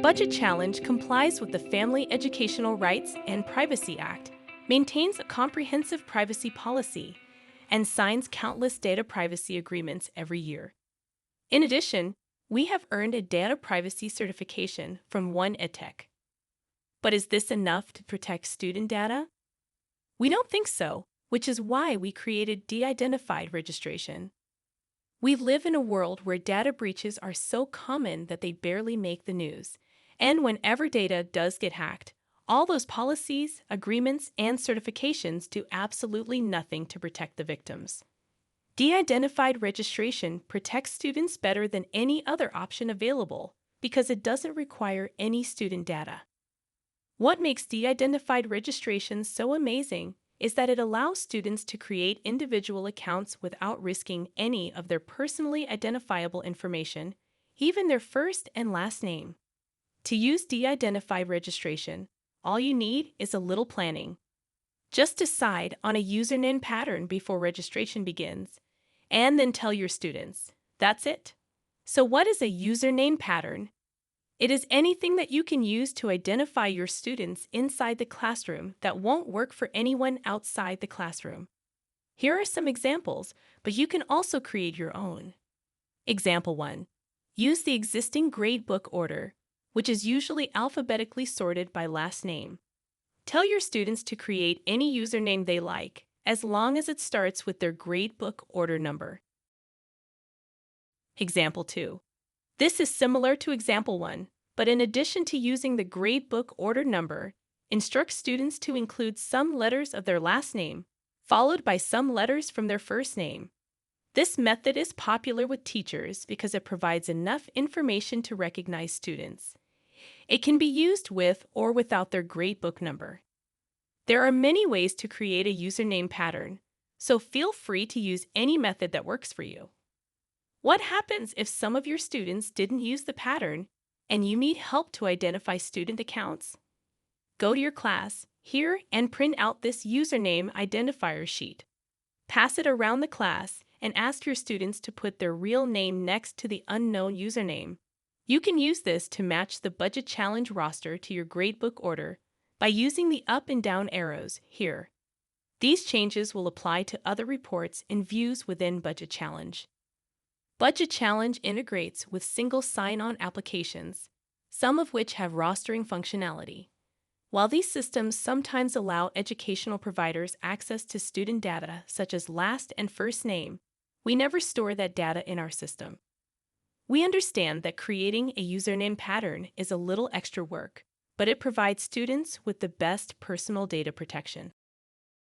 Budget Challenge complies with the Family Educational Rights and Privacy Act, maintains a comprehensive privacy policy, and signs countless data privacy agreements every year. In addition, we have earned a data privacy certification from One EdTech. But is this enough to protect student data? We don't think so, which is why we created de-identified registration. We live in a world where data breaches are so common that they barely make the news. And whenever data does get hacked, all those policies, agreements, and certifications do absolutely nothing to protect the victims. De-identified registration protects students better than any other option available because it doesn't require any student data. What makes de-identified registration so amazing is that it allows students to create individual accounts without risking any of their personally identifiable information, even their first and last name. To use de-identified registration, all you need is a little planning. Just decide on a username pattern before registration begins, and then tell your students. That's it. So what is a username pattern? It is anything that you can use to identify your students inside the classroom that won't work for anyone outside the classroom. Here are some examples, but you can also create your own. Example 1. Use the existing gradebook order, which is usually alphabetically sorted by last name. Tell your students to create any username they like, as long as it starts with their gradebook order number. Example 2. This is similar to example 1, but in addition to using the gradebook order number, instruct students to include some letters of their last name, followed by some letters from their first name. This method is popular with teachers because it provides enough information to recognize students. It can be used with or without their gradebook number. There are many ways to create a username pattern, so feel free to use any method that works for you. What happens if some of your students didn't use the pattern and you need help to identify student accounts? Go to your class here and print out this username identifier sheet. Pass it around the class and ask your students to put their real name next to the unknown username. You can use this to match the Budget Challenge roster to your gradebook order by using the up and down arrows here. These changes will apply to other reports and views within Budget Challenge. Budget Challenge integrates with single sign-on applications, some of which have rostering functionality. While these systems sometimes allow educational providers access to student data such as last and first name, we never store that data in our system. We understand that creating a username pattern is a little extra work, but it provides students with the best personal data protection.